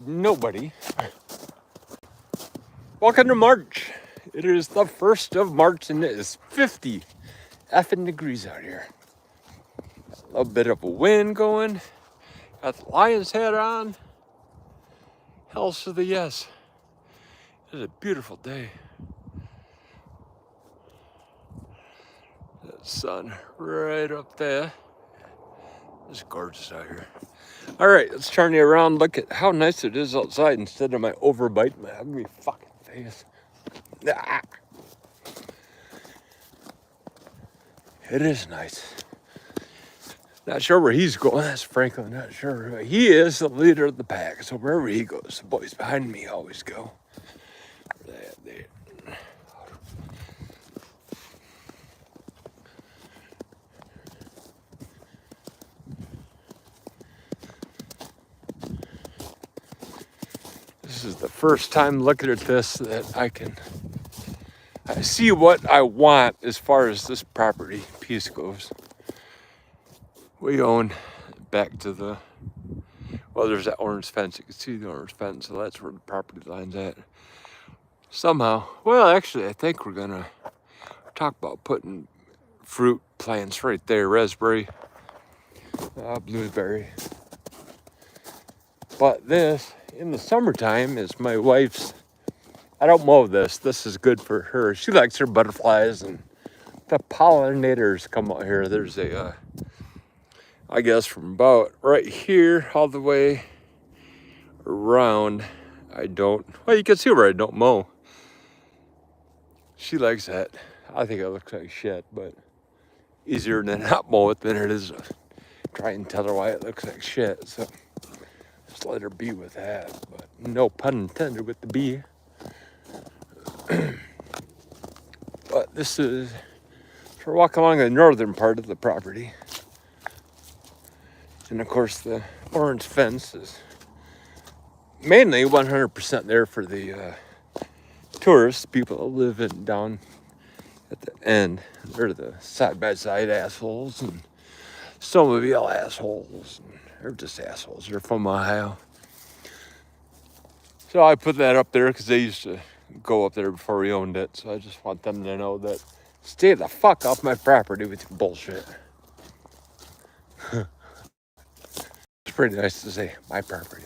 Nobody. Welcome to March. It is the 1st of March and it is 50 effing degrees out here. A little bit of a wind going. Got the lion's hat on. Hell's to the yes. It is a beautiful day. That sun right up there. It's gorgeous out here. All right, let's turn you around. Look at how nice it is outside instead of my overbite my ugly fucking face. Ah. It is nice. Not sure where he's going. That's Franklin. Not sure. But he is the leader of the pack. So wherever he goes, the boys behind me always go. There. This is the first time looking at this that I see what I want as far as this property piece goes. We own back to there's that orange fence. You can see the orange fence, so that's where the property line's at. Somehow, actually, I think we're gonna talk about putting fruit plants right there, raspberry, blueberry. But this, in the summertime, is my wife's. I don't mow this. This is good for her. She likes her butterflies and the pollinators come out here. There's I guess from about right here all the way around. You can see where I don't mow. She likes that. I think it looks like shit, but easier to not mow it than it is to try and tell her why it looks like shit. So just let her be with that. But no pun intended with the bee. But this is for walking along the northern part of the property. And of course the orange fence is mainly 100% there for the tourists, people that live down at the end. They're the side-by-side assholes and snowmobile assholes. And they're just assholes. They're from Ohio. So I put that up there because they used to go up there before we owned it. So I just want them to know that stay the fuck off my property with your bullshit. It's pretty nice to say my property.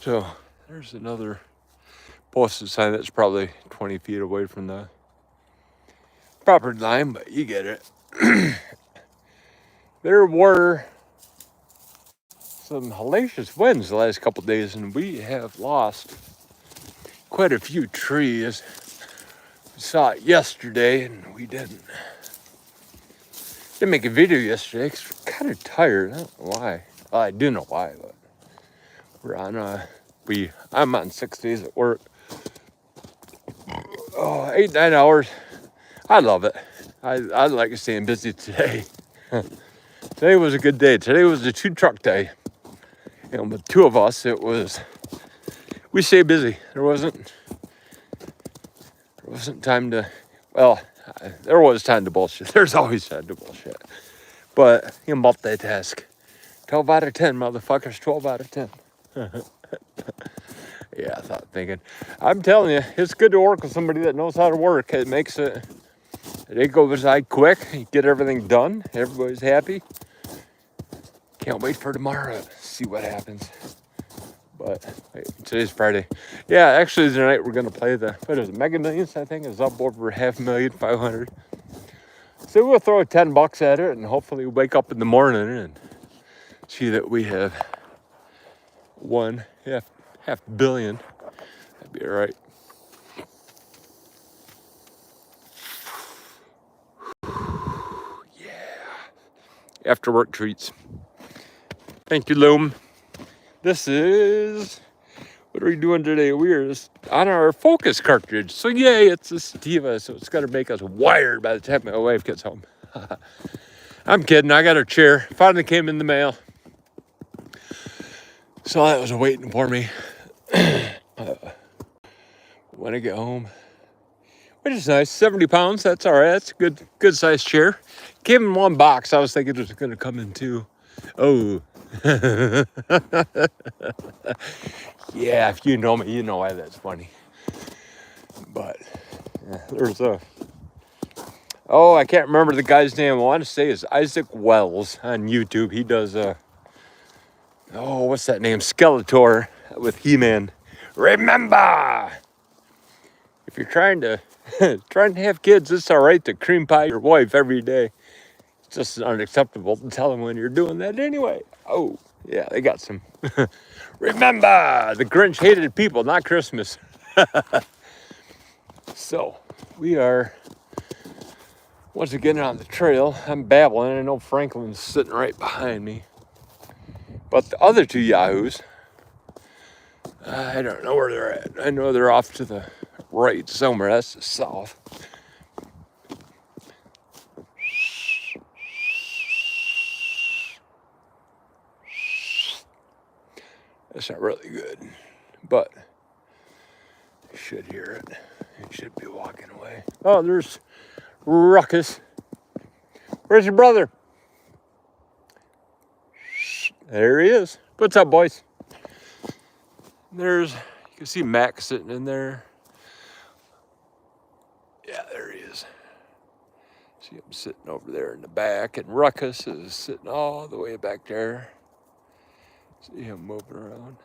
So there's another posted sign that's probably 20 feet away from the property line, but you get it. There were some hellacious winds the last couple days, and we have lost quite a few trees. We saw it yesterday, and we didn't make a video yesterday because we're kind of tired. I don't know why. Well, I do know why, but we're on I'm on 6 days at work. 8-9 hours. I love it. I like staying busy today. Today was a good day. Today was the 2-truck day. And with 2 of us, we stayed busy. There wasn't time to, there was time to bullshit. There's always time to bullshit. But you multitask. 12 out of 10, motherfuckers. 12 out of 10. Yeah, I thought thinking. I'm telling you, it's good to work with somebody that knows how to work. It makes it goes by quick. You get everything done. Everybody's happy. Can't wait for tomorrow to see what happens. But wait, today's Friday. Yeah, actually tonight we're gonna play Mega Millions, I think, is up over 500,500. So we'll throw $10 at it and hopefully wake up in the morning and see that we have won half billion. That'd be all right. Yeah. After work treats. Thank you, Loom. This is, what are we doing today? We are on our Focus cartridge. So yay, it's a sativa, so it's gonna make us wired by the time my wife gets home. I'm kidding, I got her chair. Finally came in the mail. So that was waiting for me. When I get home, which is nice, 70 pounds, that's all right. That's a good size chair. Came in 1 box. I was thinking it was gonna come in 2. Oh, Yeah, if you know me, you know why that's funny. But yeah, there's a... Oh, I can't remember the guy's name. I want to say it's Isaac Wells on YouTube. He does oh, what's that name? Skeletor with He-Man. Remember, if you're trying to have kids, it's all right to cream pie your wife every day. It's just unacceptable to tell them when you're doing that anyway. Oh, yeah, they got some. Remember, the Grinch hated people, not Christmas. So, we are once again on the trail. I'm babbling. I know Franklin's sitting right behind me. But the other two yahoos, I don't know where they're at. I know they're off to the right somewhere. That's the south. That's not really good, but you should hear it. It should be walking away. Oh, there's Ruckus. Where's your brother? There he is. What's up, boys? There's, you can see Mac sitting in there. Yeah, there he is. See him sitting over there in the back, and Ruckus is sitting all the way back there. See him moving around.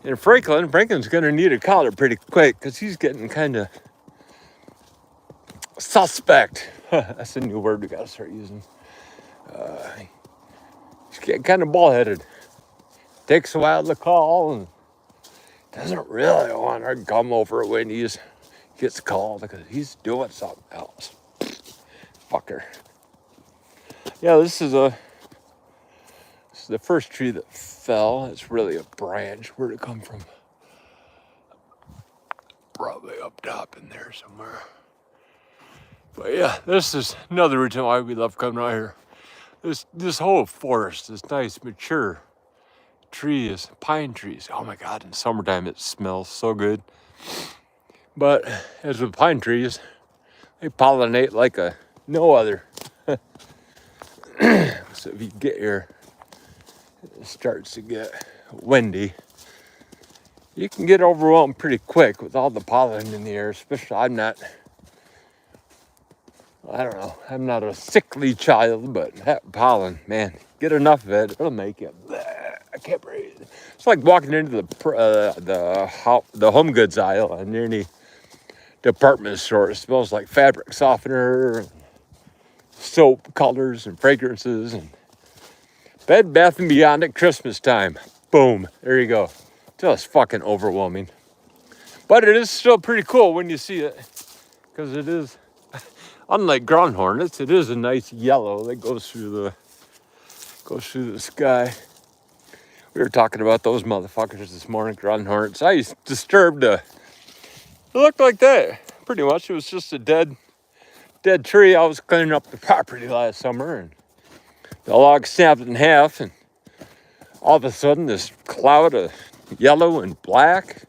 And Franklin's gonna need a collar pretty quick because he's getting kind of suspect. That's a new word we gotta start using. He's getting kind of ball-headed. Takes a while to call and doesn't really want to come over when he gets called because he's doing something else. Fucker. Yeah, this is the first tree that fell. It's really a branch. Where'd it come from? Probably up top in there somewhere. But yeah, this is another reason why we love coming out here. This whole forest, this nice mature trees, pine trees. Oh my God, in summertime it smells so good. But as with pine trees, they pollinate like no other. So if you get here, it starts to get windy. You can get overwhelmed pretty quick with all the pollen in the air, especially I'm not a sickly child, but that pollen, man, get enough of it, it'll make you, I can't breathe. It's like walking into the home goods aisle in any department store. It smells like fabric softener, soap, colors, and fragrances, and Bed Bath & Beyond at Christmas time. Boom, there you go. Just fucking overwhelming. But it is still pretty cool when you see it, because it is, unlike ground hornets, it is a nice yellow that goes through the sky. We were talking about those motherfuckers this morning, ground hornets. I was disturbed. It looked like that, pretty much. It was just a dead tree. I was cleaning up the property last summer, and the log snapped in half, and all of a sudden, this cloud of yellow and black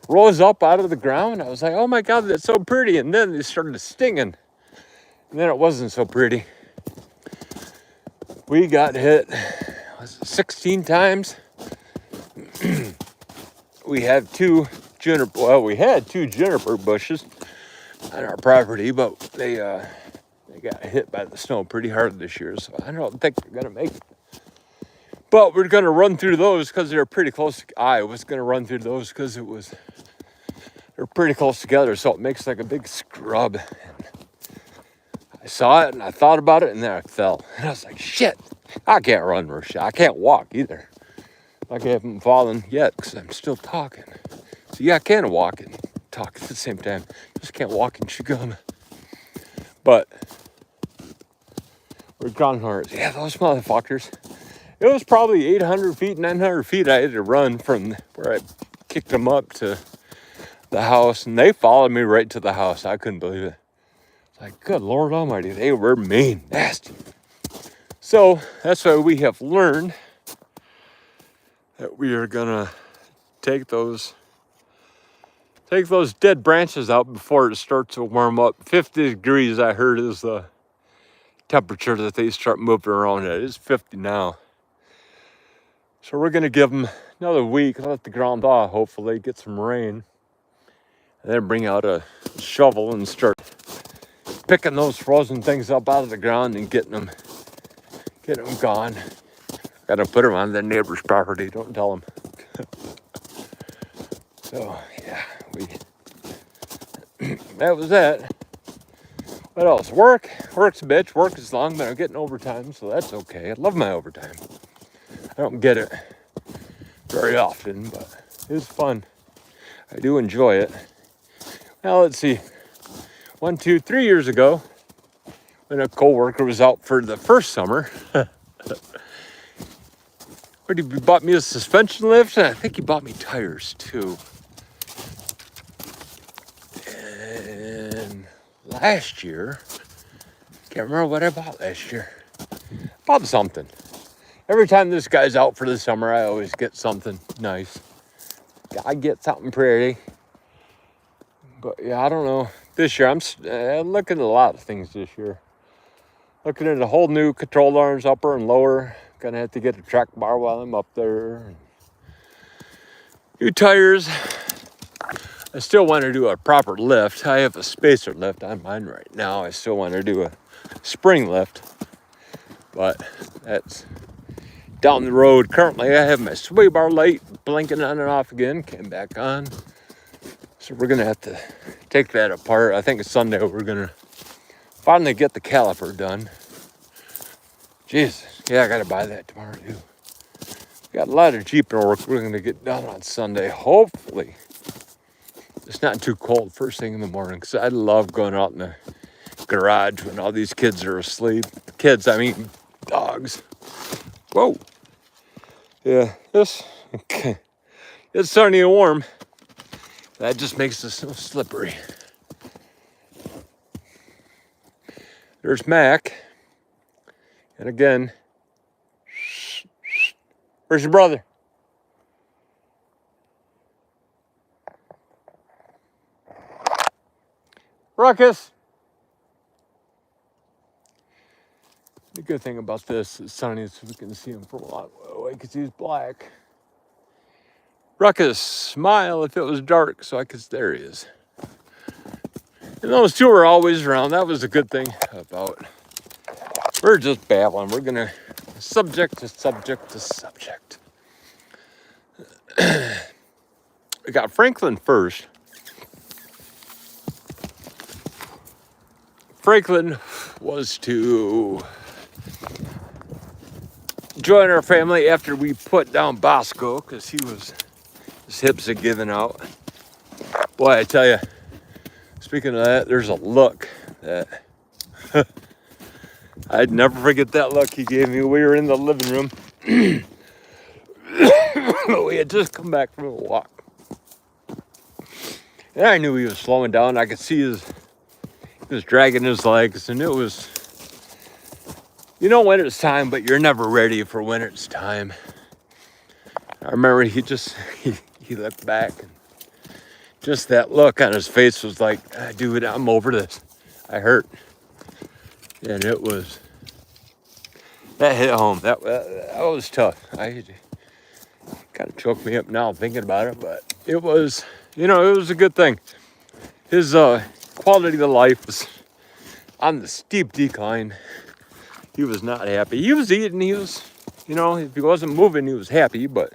rose up out of the ground. I was like, oh my God, that's so pretty. And then they started stinging. And then it wasn't so pretty. We got hit 16 times. We had two juniper bushes on our property, but they got hit by the snow pretty hard this year, so I don't think they're gonna make it. But we're gonna run through those because they're pretty close. I was gonna run through those because they're pretty close together, so it makes like a big scrub. I saw it and I thought about it, and then I fell. And I was like, shit, I can't run or shit. I can't walk either. Like I haven't fallen yet because I'm still talking. So yeah, I can walk and talk at the same time. Just can't walk and chew gum. But we're ground hornets. Yeah, those motherfuckers. It was probably 800 feet, 900 feet I had to run from where I kicked them up to the house. And they followed me right to the house. I couldn't believe it. It's like, good Lord Almighty, they were mean, nasty. So that's why we have learned that we are gonna take those dead branches out before it starts to warm up. 50 degrees, I heard, is the temperature that they start moving around at. It's 50 now. So we're going to give them another week, let the ground thaw, hopefully get some rain, and then bring out a shovel and start picking those frozen things up out of the ground and getting them gone. Got to put them on the neighbor's property. Don't tell them. So yeah, that was that. What else? Work's a bitch. Work is long, but I'm getting overtime, so that's okay. I love my overtime. I don't get it very often, but it's fun. I do enjoy it. Now let's see. 1, 2, 3 years ago, when a coworker was out for the first summer, he bought me a suspension lift, and I think he bought me tires too. And last year, can't remember what I bought last year. Bought something. Every time this guy's out for the summer, I always get something nice. I get something pretty. But yeah, I don't know. This year, I'm looking at a lot of things this year. Looking at a whole new control arms, upper and lower. Gonna have to get a track bar while I'm up there. New tires. I still want to do a proper lift. I have a spacer lift on mine right now. I still want to do a spring lift. But that's down the road. Currently, I have my sway bar light blinking on and off again. Came back on. So we're going to have to take that apart. I think it's Sunday we're going to finally get the caliper done. Jesus. Yeah, I got to buy that tomorrow too. Got a lot of Jeep work we're going to get done on Sunday. Hopefully, it's not too cold first thing in the morning, because I love going out in the garage when all these kids are asleep. Kids, I mean dogs. Whoa. Yeah, it's sunny and warm. That just makes the snow slippery. There's Mac. And again, where's your brother? Ruckus. The good thing about this is sunny, so we can see him from a lot away because he's black. Ruckus, smile if it was dark, so I could. There he is. And those two are always around. That was a good thing about. We're just babbling. We're gonna subject to subject to subject. We got Franklin first. Franklin was to join our family after we put down Bosco because his hips had given out. Boy, I tell you, speaking of that, there's a look that I'd never forget that look he gave me. We were in the living room. We had just come back from a walk. And I knew he was slowing down. I could see he was dragging his legs, and it was, you know when it's time, but you're never ready for when it's time. I remember he looked back, and just that look on his face was like, dude, I'm over this. I hurt. And it was, that hit home. That was tough. I kind of choked me up now thinking about it, but it was, it was a good thing. His quality of life was on the steep decline. He was not happy. He was eating. He was, if he wasn't moving, he was happy, but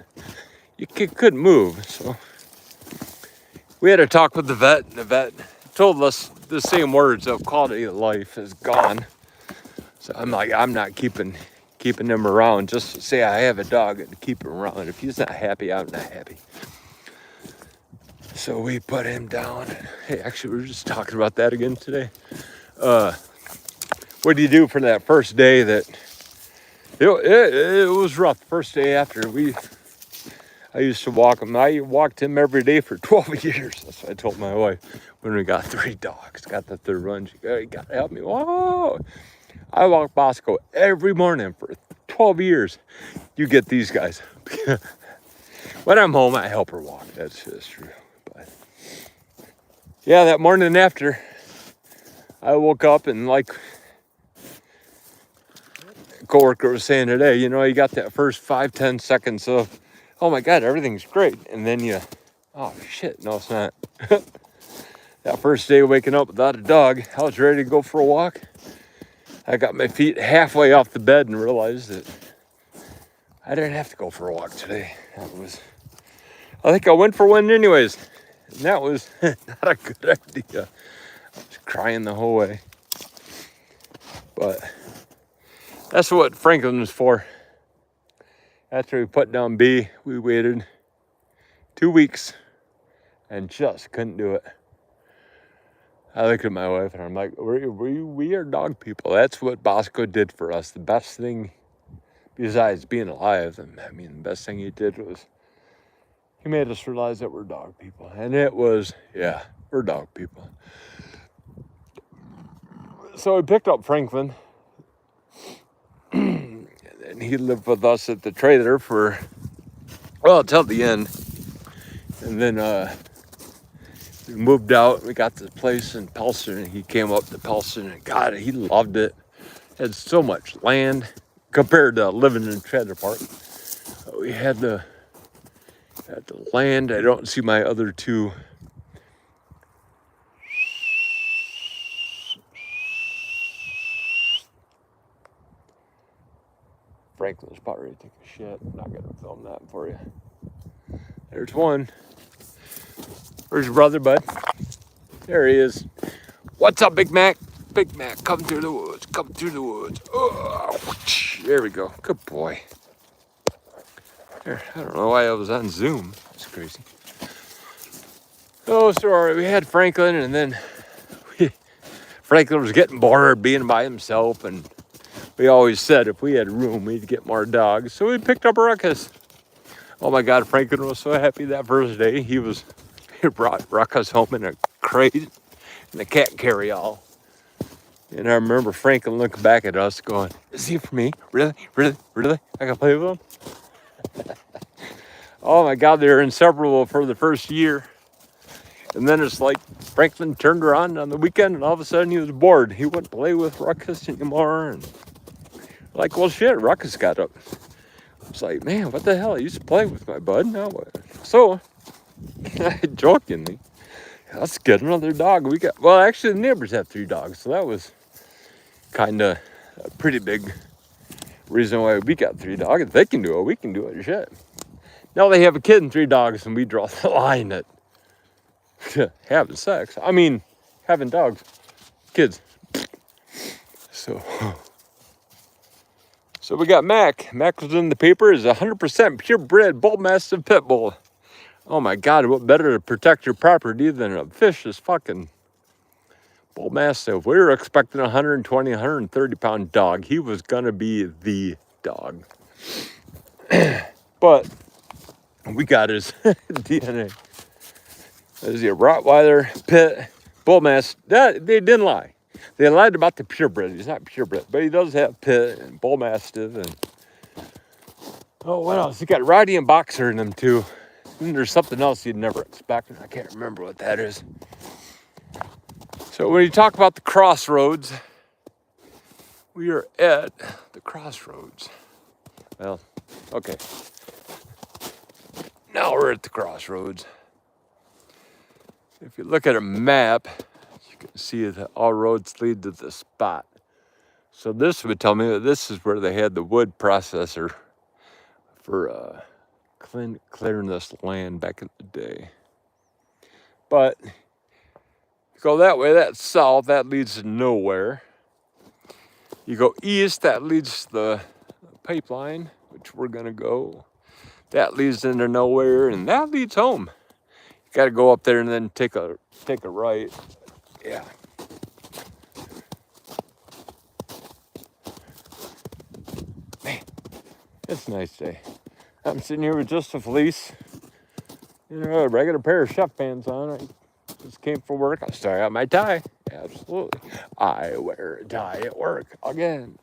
you couldn't move. So we had a talk with the vet, and the vet told us the same words of quality of life is gone. So I'm like, I'm not keeping him around just to say I have a dog and keep him around. If he's not happy, I'm not happy. So we put him down. Hey, actually, we were just talking about that again today. What do you do for that first day? That it was rough. First day after I used to walk him. I walked him every day for 12 years. That's what I told my wife when we got 3 dogs. Got the third one. She goes, you gotta help me. Whoa! I walked Bosco every morning for 12 years. You get these guys. When I'm home, I help her walk. That's just true. But yeah, that morning after, I woke up and coworker was saying today, you know, you got that first 5-10 seconds of, oh my God, everything's great. And then you, oh shit, no, it's not. That first day waking up without a dog, I was ready to go for a walk. I got my feet halfway off the bed and realized that I didn't have to go for a walk today. I think I went for one anyways. And that was not a good idea. I was crying the whole way. But that's what Franklin was for. After we put down B, we waited 2 weeks and just couldn't do it. I looked at my wife and I'm like, we are dog people. That's what Bosco did for us. The best thing besides being alive, and I mean, the best thing he did was he made us realize that we're dog people. And it was, yeah, we're dog people. So we picked up Franklin and he lived with us at the trailer for, well, until the end. And then we moved out. We got this place in Pelston, and he came up to Pelston, and God, he loved it. Had so much land compared to living in a trailer park. We had the land. I don't see my other two. Franklin's probably ready to take a shit. I'm not gonna film that for you. There's one. Where's your brother, bud? There he is. What's up, Big Mac? Big Mac, come through the woods. Come through the woods. Oh, there we go. Good boy. There, I don't know why I was on Zoom. It's crazy. Oh, so we had Franklin, and then Franklin was getting bored being by himself, and we always said if we had room, we'd get more dogs. So we picked up Ruckus. Oh my God, Franklin was so happy that first day. He brought Ruckus home in a crate and a cat carryall. And I remember Franklin looking back at us going, is he for me? Really? Really? Really? I can play with him? Oh my God, they were inseparable for the first year. And then it's like Franklin turned around on the weekend and all of a sudden he was bored. He wouldn't play with Ruckus anymore. And like, well, shit, Ruckus got up. It's like, man, what the hell? I used to play with my bud. Now what? So, jokingly, let's get another dog. Well, actually, the neighbors have 3 dogs. So that was kind of a pretty big reason why we got 3 dogs. If they can do it, we can do it. Shit. Now they have a kid and 3 dogs, and we draw the line at having sex. I mean, having dogs, kids. So we got Mac. Mac was in the paper as 100% purebred bull mastiff pit bull. Oh my God, what better to protect your property than a vicious fucking bull mastiff? We were expecting a 120, 130 pound dog. He was gonna be the dog. But we got his DNA. Is he a Rottweiler, pit, bull mastiff? They didn't lie. They lied about the purebred. He's not purebred, but he does have pit and bull mastiff and oh, what else? He got Rowdy and Boxer in them too. And there's something else you'd never expect, and I can't remember what that is. So when you talk about the crossroads, we are at the crossroads. Well, okay. Now we're at the crossroads. If you look at a map, you can see that all roads lead to this spot. So this would tell me that this is where they had the wood processor for clearing this land back in the day. But you go that way, that's south, that leads to nowhere. You go east, that leads to the pipeline, which we're gonna go. That leads into nowhere, and that leads home. You gotta go up there and then take a right. Yeah. Man, it's a nice day. I'm sitting here with just a fleece, a regular pair of chef pants on. I just came from work. I still got my tie. Absolutely. I wear a tie at work again.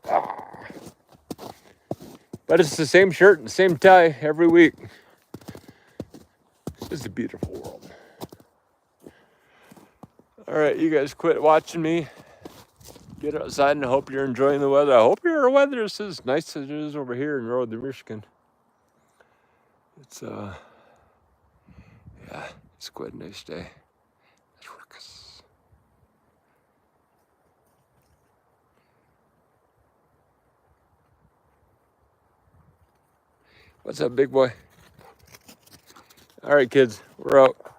But it's the same shirt and the same tie every week. It's a beautiful world. All right, you guys quit watching me get outside, and I hope you're enjoying the weather. I hope your weather is as nice as it is over here in northern Michigan. It's yeah, it's quite a nice day. That's Ruckus. What's up, big boy? All right, kids, we're out.